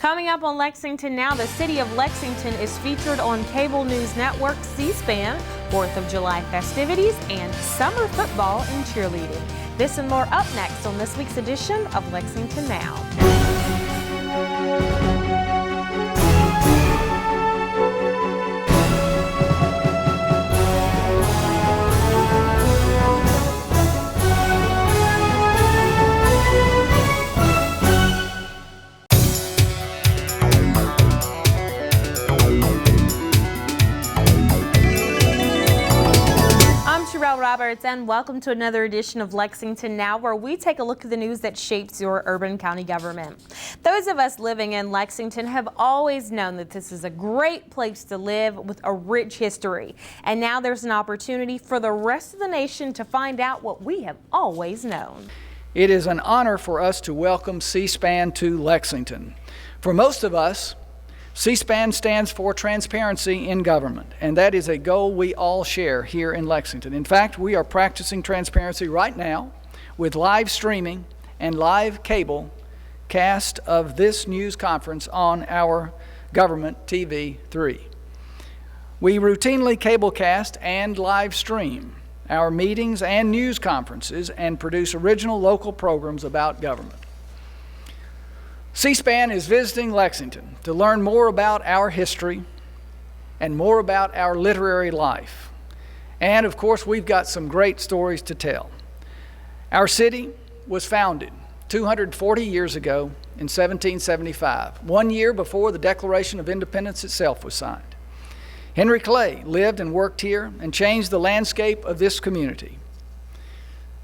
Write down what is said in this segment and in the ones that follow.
Coming up on Lexington Now, the city of Lexington is featured on cable news network C-SPAN, 4th of July festivities, and summer football and cheerleading. This and more up next on this week's edition of Lexington Now. Roberts, and welcome to another edition of Lexington Now, where we take a look at the news that shapes your urban county government. Those of us living in Lexington have always known that this is a great place to live with a rich history. And now there's an opportunity for the rest of the nation to find out what we have always known. It is an honor for us to welcome C-SPAN to Lexington. For most of us, C-SPAN stands for transparency in government, and that is a goal we all share here in Lexington. In fact, we are practicing transparency right now with live streaming and live cable cast of this news conference on our government TV 3. We routinely cablecast and live stream our meetings and news conferences and produce original local programs about government. C-SPAN is visiting Lexington to learn more about our history and more about our literary life. And of course, we've got some great stories to tell. Our city was founded 240 years ago in 1775, 1 year before the Declaration of Independence itself was signed. Henry Clay lived and worked here and changed the landscape of this community.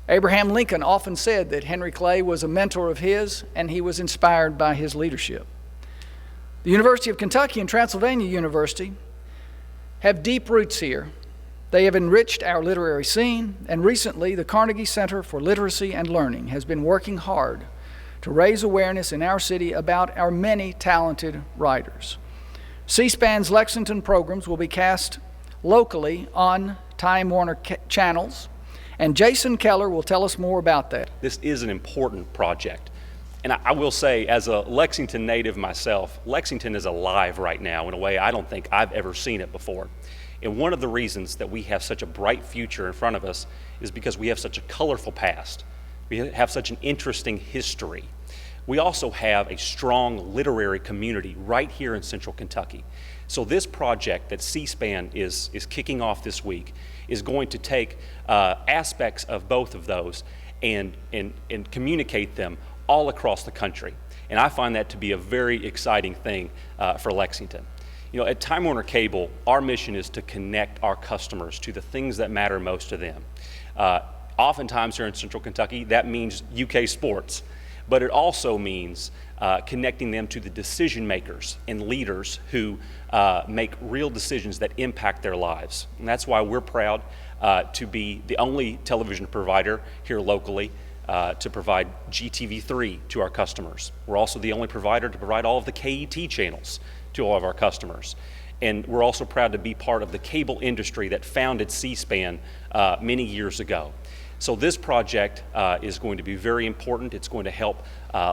Abraham Lincoln often said that Henry Clay was a mentor of his, and he was inspired by his leadership. The University of Kentucky and Transylvania University have deep roots here. They have enriched our literary scene, and recently the Carnegie Center for Literacy and Learning has been working hard to raise awareness in our city about our many talented writers. C-SPAN's Lexington programs will be cast locally on Time Warner channels, and Jason Keller will tell us more about that. This is an important project. And I will say, as a Lexington native myself, Lexington is alive right now in a way I don't think I've ever seen it before. And one of the reasons that we have such a bright future in front of us is because we have such a colorful past. We have such an interesting history. We also have a strong literary community right here in Central Kentucky. So this project that C-SPAN is kicking off this week is going to take aspects of both of those and communicate them all across the country. And I find that to be a very exciting thing for Lexington. You know, at Time Warner Cable, our mission is to connect our customers to the things that matter most to them. Oftentimes here in Central Kentucky, that means UK sports, but it also means connecting them to the decision makers and leaders who make real decisions that impact their lives. And that's why we're proud to be the only television provider here locally to provide GTV3 to our customers. We're also the only provider to provide all of the KET channels to all of our customers. And we're also proud to be part of the cable industry that founded C-SPAN many years ago. So this project is going to be very important. It's going to help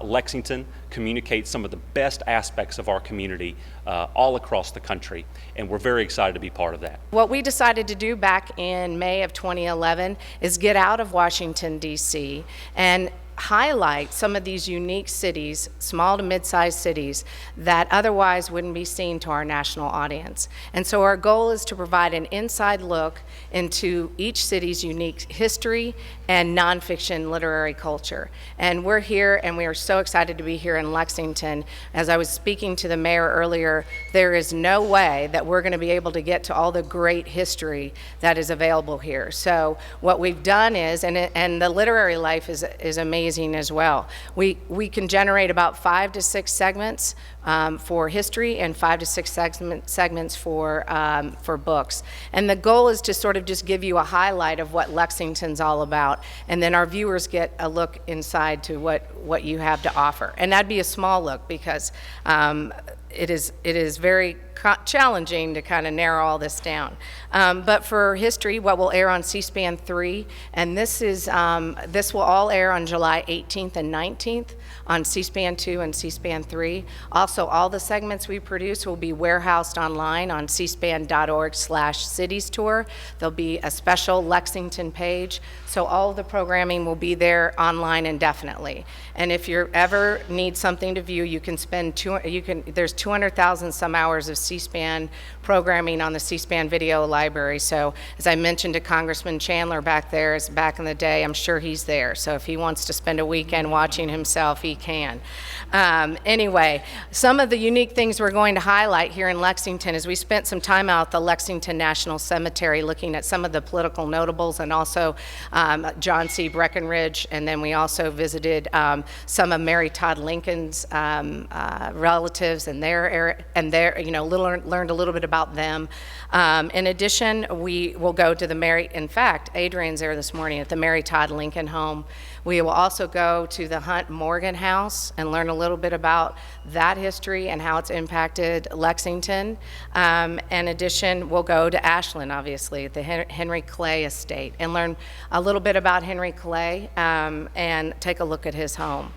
Lexington communicate some of the best aspects of our community all across the country, and we're very excited to be part of that. What we decided to do back in May of 2011 is get out of Washington, D.C. and highlight some of these unique cities, small to mid-sized cities, that otherwise wouldn't be seen to our national audience. And so our goal is to provide an inside look into each city's unique history and nonfiction literary culture. And we're here, and we are so excited to be here in Lexington. As I was speaking to the mayor earlier, there is no way that we're going to be able to get to all the great history that is available here. So what we've done is, and the literary life is amazing as well. We can generate about 5 to 6 segments for history and 5 to 6 segments for books. And the goal is to sort of just give you a highlight of what Lexington's all about, and then our viewers get a look inside to what you have to offer. And that'd be a small look because it is very challenging to kind of narrow all this down. But for history, what will air on C-SPAN 3, and this will all air on July July 18th and 19th on C-SPAN 2 and C-SPAN 3. Also, all the segments we produce will be warehoused online on cspan.org/cities tour. There'll be a special Lexington page, so all of the programming will be there online indefinitely. And if you ever need something to view, you can spend there's 200,000 some hours of C-SPAN programming on the C-SPAN video library. So as I mentioned to Congressman Chandler back there, back in the day, I'm sure he's there. So if he wants to spend a weekend watching himself, he can. Anyway, some of the unique things we're going to highlight here in Lexington is we spent some time out at the Lexington National Cemetery looking at some of the political notables and also John C. Breckinridge, and then we also visited some of Mary Todd Lincoln's relatives and learned a little bit about them. In addition, we will go to in fact, Adrian's there this morning at the Mary Todd Lincoln home. We will also go to the Hunt Morgan house and learn a little bit about that history and how it's impacted Lexington. In addition, we'll go to Ashland, obviously, at the Henry Clay estate, and learn a little bit about Henry Clay and take a look at his home.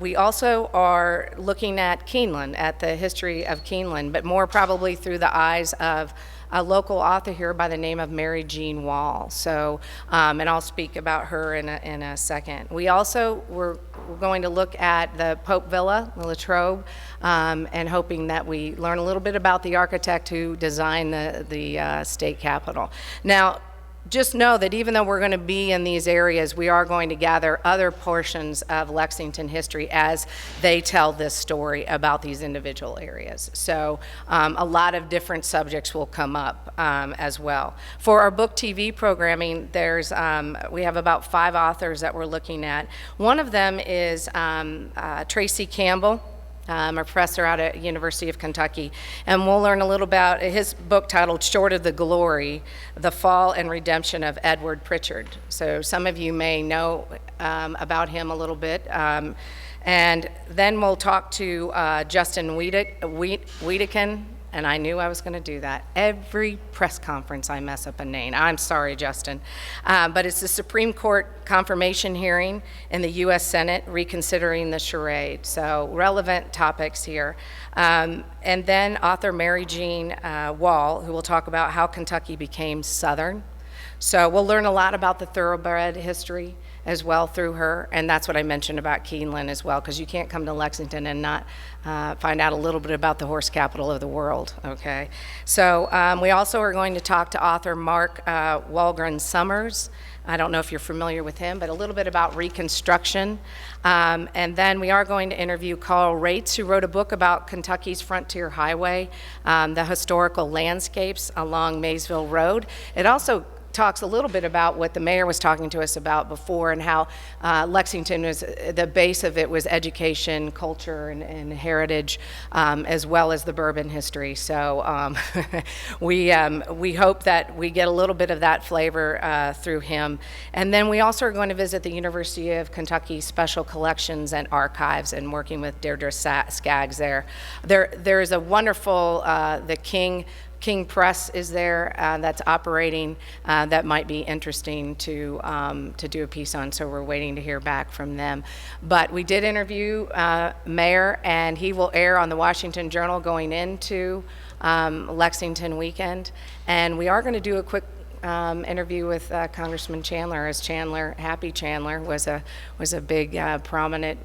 We also are looking at Keeneland, at the history of Keeneland, but more probably through the eyes of a local author here by the name of Mary Jean Wall. So, and I'll speak about her in a second. We also we're going to look at the Pope Villa, the Latrobe, and hoping that we learn a little bit about the architect who designed the state capitol. Now, just know that even though we're going to be in these areas, we are going to gather other portions of Lexington history as they tell this story about these individual areas. So a lot of different subjects will come up as well. For our book TV programming, we have about 5 authors that we're looking at. One of them is Tracy Campbell, a professor out at University of Kentucky, and we'll learn a little about his book titled Short of the Glory, The Fall and Redemption of Edward Pritchard. So some of you may know about him a little bit. And then we'll talk to Justin Wiedekin, and I knew I was going to do that. Every press conference I mess up a name. I'm sorry, Justin. But it's the Supreme Court confirmation hearing in the U.S. Senate reconsidering the charade. So relevant topics here. And then author Mary Jean Wall, who will talk about how Kentucky became Southern. So we'll learn a lot about the thoroughbred history as well through her, and that's what I mentioned about Keeneland as well, because you can't come to Lexington and not find out a little bit about the horse capital of the world, okay? So we also are going to talk to author Mark Walgren Summers. I don't know if you're familiar with him, but a little bit about Reconstruction. And then we are going to interview Carl Rates, who wrote a book about Kentucky's Frontier Highway, the historical landscapes along Maysville Road. It also talks a little bit about what the mayor was talking to us about before, and how Lexington was, the base of it was education, culture, and heritage, as well as the bourbon history. So we hope that we get a little bit of that flavor through him. And then we also are going to visit the University of Kentucky Special Collections and Archives, and working with Deirdre Skaggs there. There is a wonderful, the King Press is there that's operating that might be interesting to do a piece on, so we're waiting to hear back from them. But we did interview Mayor, and he will air on the Washington Journal going into Lexington weekend. And we are going to do a quick interview with Congressman Chandler, as Happy Chandler was a big prominent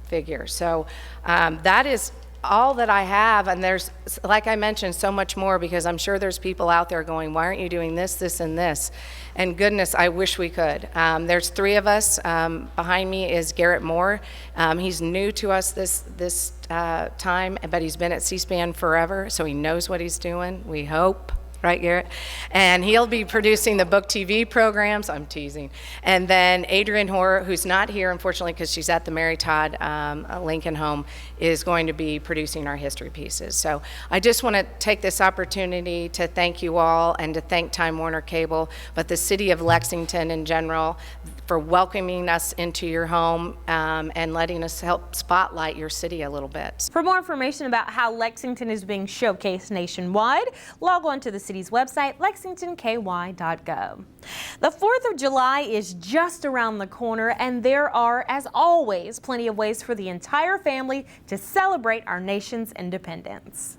figure. So that is all that I have, and there's, like I mentioned, so much more, because I'm sure there's people out there going, why aren't you doing this, this, and this? And goodness, I wish we could. There's 3 of us. Behind me is Garrett Moore. He's new to us this time, but he's been at C-SPAN forever, so he knows what he's doing, we hope. Right, Garrett? And he'll be producing the book TV programs. I'm teasing. And then Adrian Hoare, who's not here, unfortunately, because she's at the Mary Todd Lincoln home, is going to be producing our history pieces. So I just want to take this opportunity to thank you all, and to thank Time Warner Cable, but the city of Lexington in general, for welcoming us into your home and letting us help spotlight your city a little bit. For more information about how Lexington is being showcased nationwide, log on to the city's website, lexingtonky.gov. The 4th of July is just around the corner, and there are, as always, plenty of ways for the entire family to celebrate our nation's independence.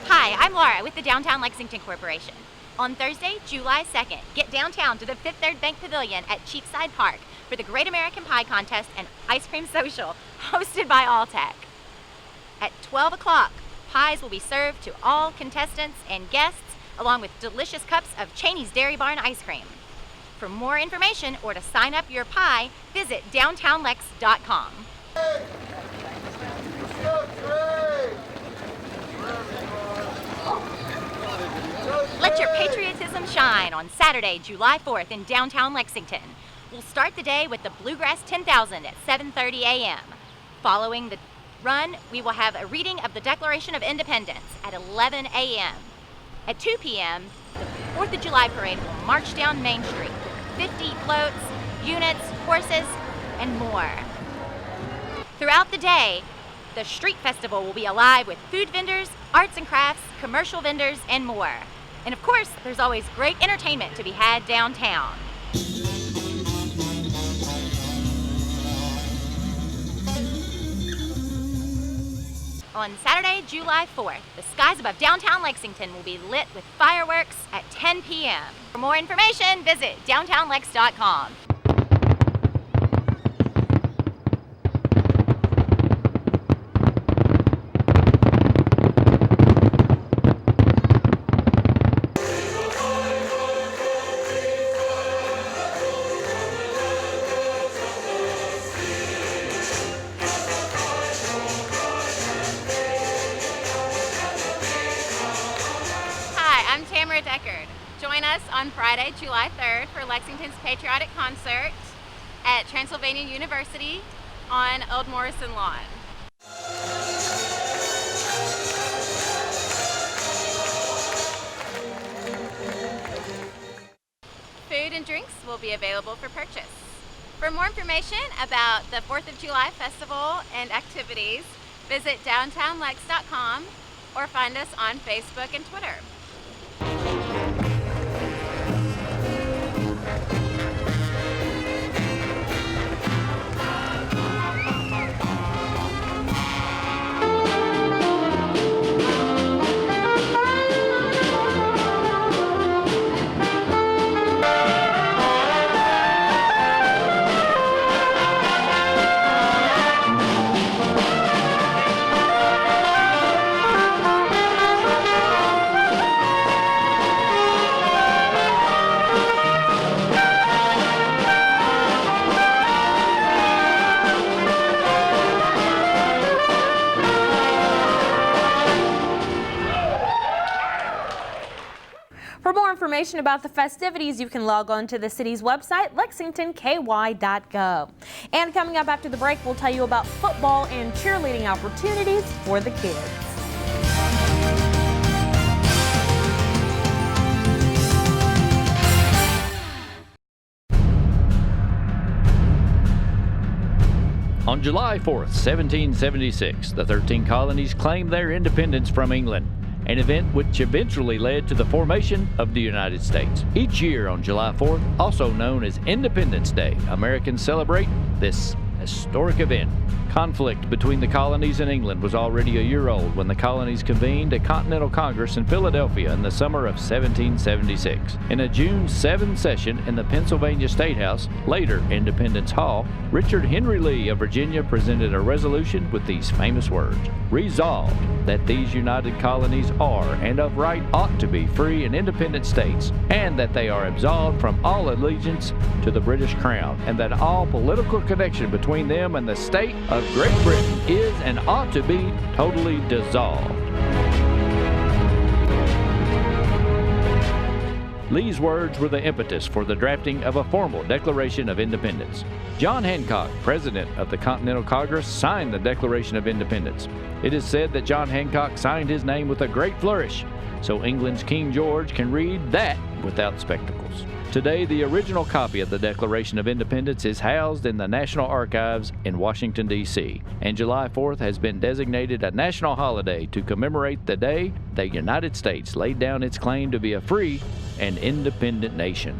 Hi, I'm Laura with the Downtown Lexington Corporation. On Thursday, July 2nd, get downtown to the Fifth Third Bank Pavilion at Cheapside Park for the Great American Pie Contest and Ice Cream Social, hosted by Alltech. At 12 o'clock, pies will be served to all contestants and guests, along with delicious cups of Cheney's Dairy Barn ice cream. For more information or to sign up your pie, visit downtownlex.com. Let your patriotism shine on Saturday, July 4th in downtown Lexington. We'll start the day with the Bluegrass 10,000 at 7:30 a.m. Following the run, we will have a reading of the Declaration of Independence at 11 a.m. At 2 p.m., the 4th of July parade will march down Main Street with 50 floats, units, horses, and more. Throughout the day, the street festival will be alive with food vendors, arts and crafts, commercial vendors, and more. And of course, there's always great entertainment to be had downtown. On Saturday, July 4th, the skies above downtown Lexington will be lit with fireworks at 10 p.m. For more information, visit downtownlex.com. Join us on Friday, July 3rd for Lexington's Patriotic Concert at Transylvania University on Old Morrison Lawn. Food and drinks will be available for purchase. For more information about the 4th of July Festival and activities, visit downtownlex.com or find us on Facebook and Twitter. For more information about the festivities, you can log on to the city's website, lexingtonky.gov. And coming up after the break, we'll tell you about football and cheerleading opportunities for the kids. On July 4th, 1776, the 13 colonies claimed their independence from England, an event which eventually led to the formation of the United States. Each year on July 4th, also known as Independence Day, Americans celebrate this historic event. Conflict between the colonies and England was already a year old when the colonies convened a Continental Congress in Philadelphia in the summer of 1776. In a June 7 session in the Pennsylvania State House, later Independence Hall, Richard Henry Lee of Virginia presented a resolution with these famous words: "Resolved that these united colonies are and of right ought to be free and independent states, and that they are absolved from all allegiance to the British Crown, and that all political connection between them and the state of Great Britain is and ought to be totally dissolved." Lee's words were the impetus for the drafting of a formal Declaration of Independence. John Hancock, President of the Continental Congress, signed the Declaration of Independence. It is said that John Hancock signed his name with a great flourish, so England's King George can read that without spectacles. Today, the original copy of the Declaration of Independence is housed in the National Archives in Washington, D.C., and July 4th has been designated a national holiday to commemorate the day the United States laid down its claim to be a free and independent nation.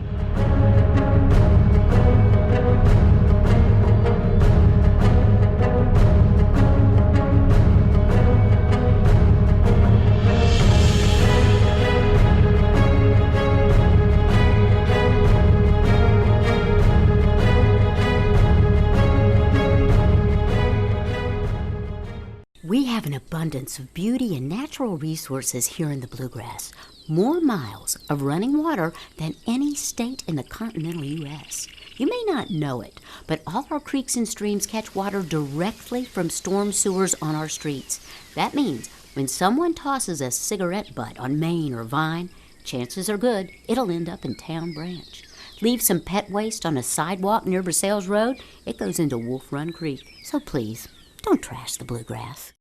We have an abundance of beauty and natural resources here in the Bluegrass. More miles of running water than any state in the continental U.S. You may not know it, but all our creeks and streams catch water directly from storm sewers on our streets. That means when someone tosses a cigarette butt on Main or Vine, chances are good it'll end up in Town Branch. Leave some pet waste on a sidewalk near Versailles Road, it goes into Wolf Run Creek. So please, don't trash the Bluegrass.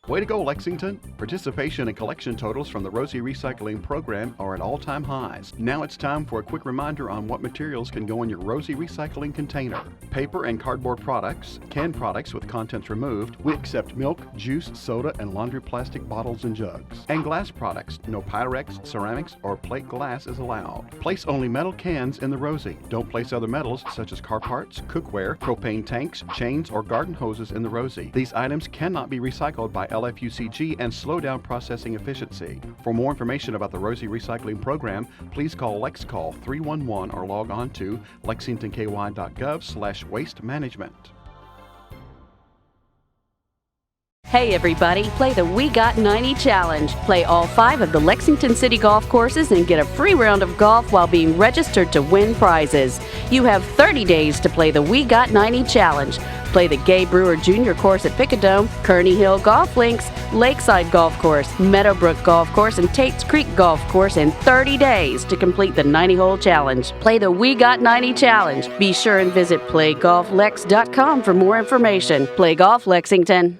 Way to go, Lexington! Participation and collection totals from the Rosie Recycling Program are at all-time highs. Now it's time for a quick reminder on what materials can go in your Rosie Recycling container. Paper and cardboard products, canned products with contents removed. We accept milk, juice, soda, and laundry plastic bottles and jugs. And glass products. No Pyrex, ceramics, or plate glass is allowed. Place only metal cans in the Rosie. Don't place other metals such as car parts, cookware, propane tanks, chains, or garden hoses in the Rosie. These items cannot be recycled by LFUCG and slow down processing efficiency. For more information about the Rosie Recycling Program, please call LexCall 311 or log on to lexingtonky.gov/waste management. Hey everybody, play the We Got 90 Challenge. Play all 5 of the Lexington City golf courses and get a free round of golf while being registered to win prizes. You have 30 days to play the We Got 90 Challenge. Play the Gay Brewer Jr. course at Picadome, Kearney Hill Golf Links, Lakeside Golf Course, Meadowbrook Golf Course, and Tate's Creek Golf Course in 30 days to complete the 90-hole challenge. Play the We Got 90 Challenge. Be sure and visit playgolflex.com for more information. Play Golf Lexington.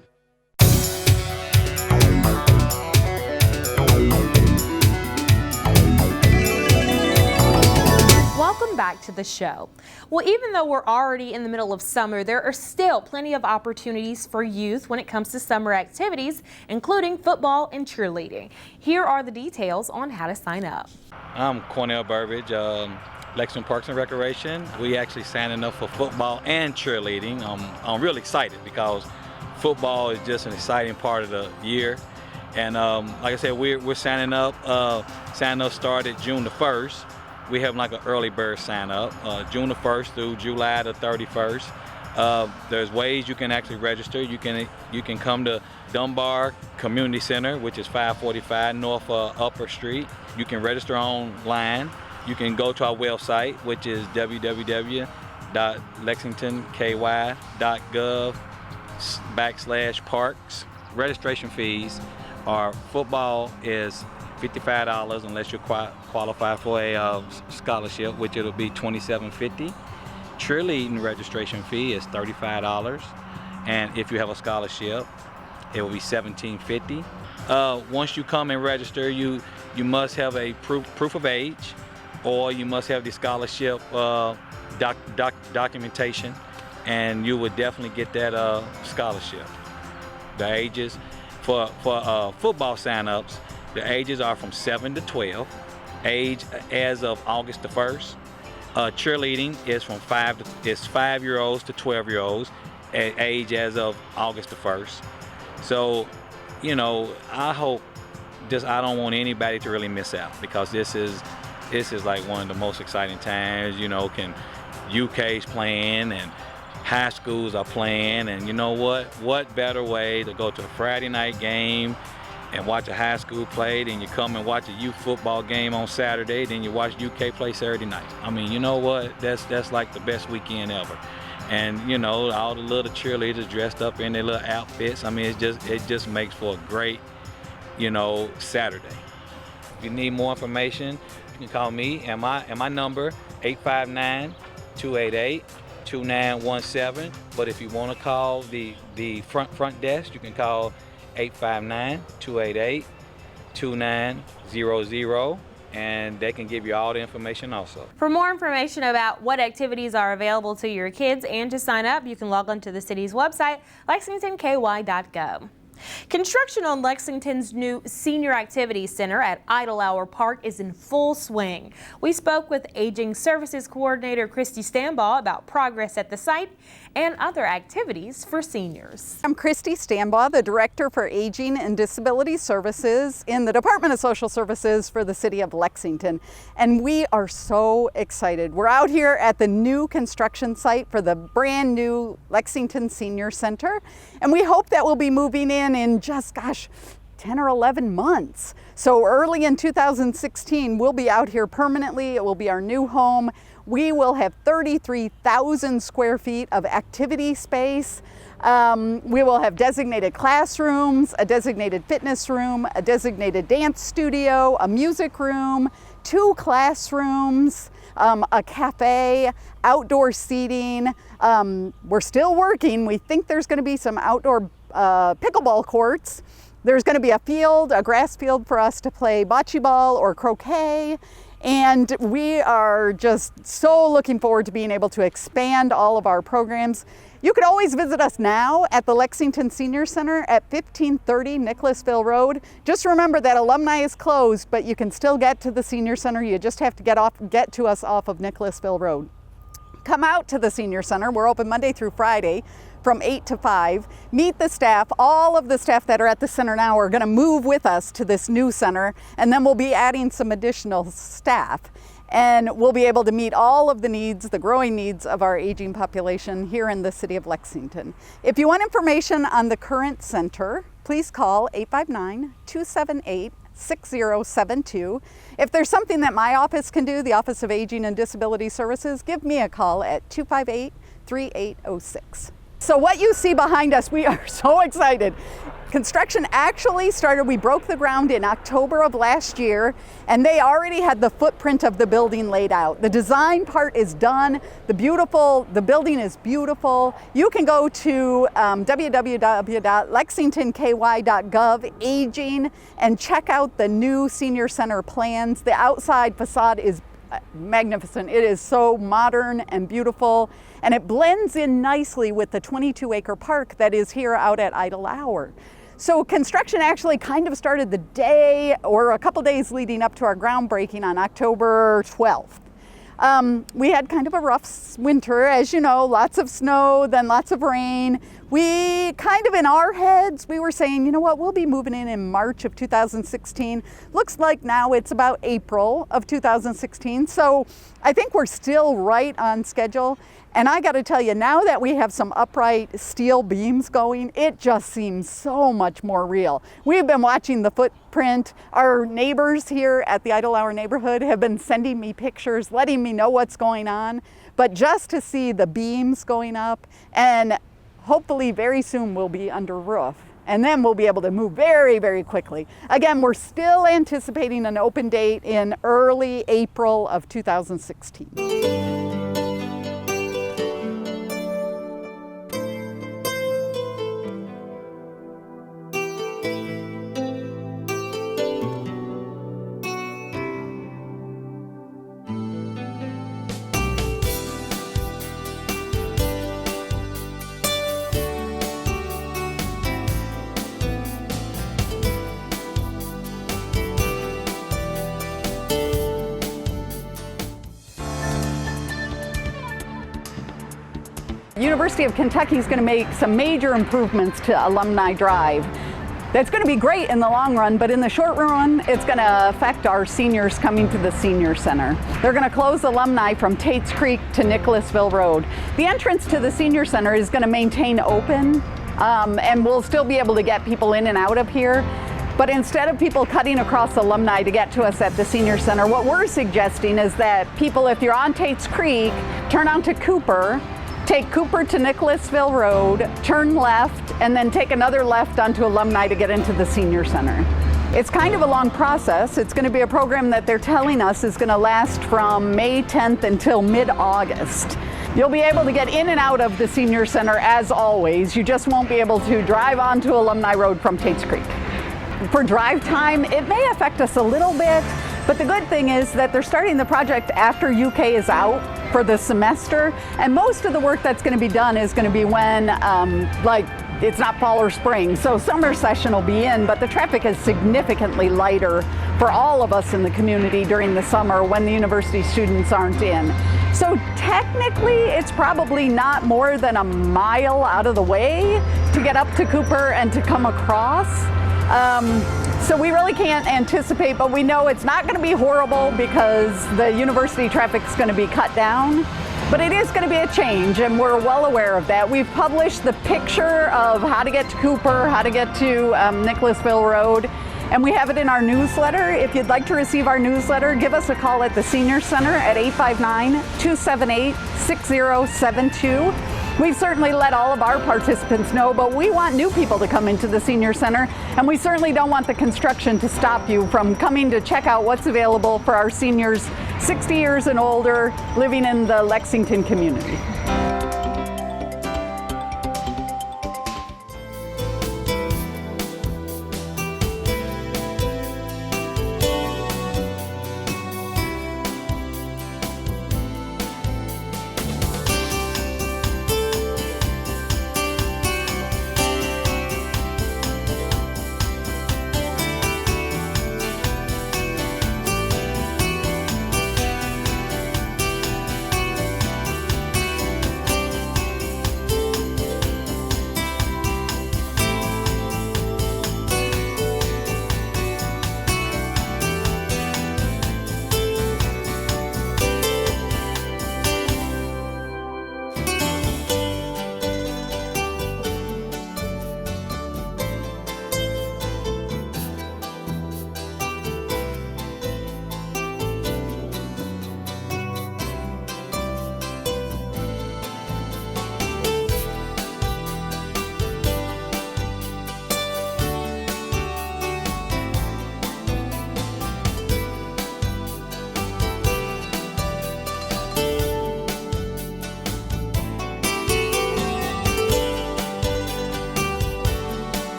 Welcome back to the show. Well, even though we're already in the middle of summer, there are still plenty of opportunities for youth when it comes to summer activities, including football and cheerleading. Here are the details on how to sign up. I'm Cornell Burbridge, Lexington Parks and Recreation. We actually signing up for football and cheerleading. I'm really excited because football is just an exciting part of the year. And like I said, we're signing up. Signing up started June the 1st. We have like an early bird sign up, June the 1st through July the 31st. There's ways you can actually register. You can come to Dunbar Community Center, which is 545 North Upper Street. You can register online. You can go to our website, which is www.lexingtonky.gov/parks. Registration fees are football is $55 unless you qualify for a scholarship, which it'll be $27.50. Cheerleading registration fee is $35, and if you have a scholarship, it will be $17.50. Once you come and register, you must have a proof of age, or you must have the scholarship documentation, and you would definitely get that scholarship. The ages for football sign-ups, the ages are from 7 to 12, age as of August the 1st. Cheerleading is from 5-year-olds to 12-year-olds, age as of August the 1st. So, I don't want anybody to really miss out, because this is like one of the most exciting times. UK's playing and high schools are playing, and you know what better way to go to a Friday night game and watch a high school play, then you come and watch a youth football game on Saturday, then you watch UK play Saturday night. I mean, you know what? That's like the best weekend ever. And all the little cheerleaders dressed up in their little outfits. I mean, it just makes for a great, Saturday. If you need more information, you can call me and my number 859-288-2917. But if you want to call the front desk, you can call 859-288-2900. And they can give you all the information also. For more information about what activities are available to your kids and to sign up, you can log on to the city's website, lexingtonky.gov. Construction on Lexington's new Senior Activities Center at Idle Hour Park is in full swing. We spoke with Aging Services Coordinator Christy Stambaugh about progress at the site and other activities for seniors. I'm Christy Stambaugh, the Director for Aging and Disability Services in the Department of Social Services for the City of Lexington. And we are so excited. We're out here at the new construction site for the brand new Lexington Senior Center. And we hope that we'll be moving in just, 10 or 11 months. So early in 2016, we'll be out here permanently. It will be our new home. We will have 33,000 square feet of activity space. We will have designated classrooms, a designated fitness room, a designated dance studio, a music room, 2 classrooms, a cafe, outdoor seating. We're still working. We think there's going to be some outdoor pickleball courts. There's going to be a grass field for us to play bocce ball or croquet. And we are just so looking forward to being able to expand all of our programs. You can always visit us now at the Lexington Senior Center at 1530 Nicholasville Road. Just remember that alumni is closed, but you can still get to the Senior Center. You just have to get to us off of Nicholasville Road. Come out to the Senior Center. We're open Monday through Friday from 8 to 5. Meet the staff. All of the staff that are at the center now are going to move with us to this new center, and then we'll be adding some additional staff. And we'll be able to meet all of the needs, the growing needs of our aging population here in the city of Lexington. If you want information on the current center, please call 859-278-6072. If there's something that my office can do, the Office of Aging and Disability Services, give me a call at 258-3806. So what you see behind us, we are so excited. Construction actually started, we broke the ground in October of last year, and they already had the footprint of the building laid out. The design part is done. The building is beautiful. You can go to www.lexingtonky.gov aging and check out the new senior center plans. The outside facade is magnificent. It is so modern and beautiful, and it blends in nicely with the 22-acre park that is here out at Idle Hour. So construction actually kind of started the day or a couple days leading up to our groundbreaking on October 12th. We had kind of a rough winter, as you know, lots of snow, then lots of rain. We kind of in our heads, we were saying, you know what, we'll be moving in March of 2016. Looks like now it's about April of 2016. So I think we're still right on schedule. And I got to tell you, now that we have some upright steel beams going, it just seems so much more real. We've been watching the footprint. Our neighbors here at the Idle Hour neighborhood have been sending me pictures, letting me know what's going on. But just to see the beams going up, and hopefully very soon we'll be under roof. And then we'll be able to move very, very quickly. Again, we're still anticipating an open date in early April of 2016. University of Kentucky is going to make some major improvements to Alumni Drive. That's going to be great in the long run, but in the short run, it's going to affect our seniors coming to the Senior Center. They're going to close Alumni from Tates Creek to Nicholasville Road. The entrance to the Senior Center is going to maintain open, and we'll still be able to get people in and out of here. But instead of people cutting across Alumni to get to us at the Senior Center, what we're suggesting is that people, if you're on Tates Creek, turn onto Cooper, take Cooper to Nicholasville Road, turn left, and then take another left onto Alumni to get into the Senior Center. It's kind of a long process. It's going to be a program that they're telling us is going to last from May 10th until mid-August. You'll be able to get in and out of the Senior Center as always. You just won't be able to drive onto Alumni Road from Tate's Creek. For drive time, it may affect us a little bit, but the good thing is that they're starting the project after UK is out for the semester, and most of the work that's going to be done is going to be when, it's not fall or spring, so summer session will be in, but the traffic is significantly lighter for all of us in the community during the summer when the university students aren't in. So technically, it's probably not more than a mile out of the way to get up to Cooper and to come across. So we really can't anticipate, but we know it's not going to be horrible because the university traffic is going to be cut down. But it is going to be a change, and we're well aware of that. We've published the picture of how to get to Cooper, how to get to Nicholasville Road, and we have it in our newsletter. If you'd like to receive our newsletter, give us a call at the Senior Center at 859-278-6072. We've certainly let all of our participants know, but we want new people to come into the Senior Center, and we certainly don't want the construction to stop you from coming to check out what's available for our seniors 60 years and older living in the Lexington community.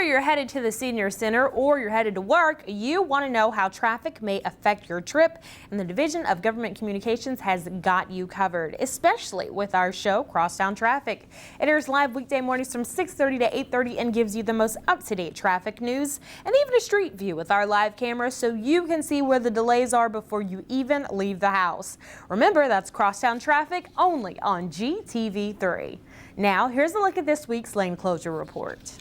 You're headed to the Senior Center or you're headed to work, you want to know how traffic may affect your trip, and the Division of Government Communications has got you covered, especially with our show, Crosstown Traffic. It airs live weekday mornings from 6:30 to 8:30 and gives you the most up-to-date traffic news and even a street view with our live cameras so you can see where the delays are before you even leave the house. Remember, that's Crosstown Traffic only on GTV3. Now, here's a look at this week's lane closure report.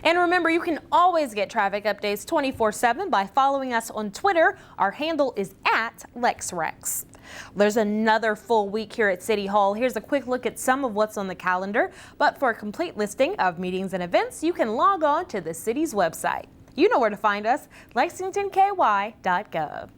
And remember, you can always get traffic updates 24/7 by following us on Twitter. Our handle is @LexRex. There's another full week here at City Hall. Here's a quick look at some of what's on the calendar. But for a complete listing of meetings and events, you can log on to the city's website. You know where to find us, lexingtonky.gov.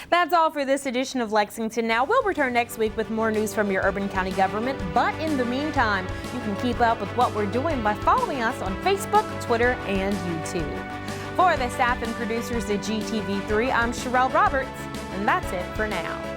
That's all for this edition of Lexington Now. We'll return next week with more news from your urban county government. But in the meantime, you can keep up with what we're doing by following us on Facebook, Twitter, and YouTube. For the staff and producers at GTV3, I'm Sherelle Roberts, and that's it for now.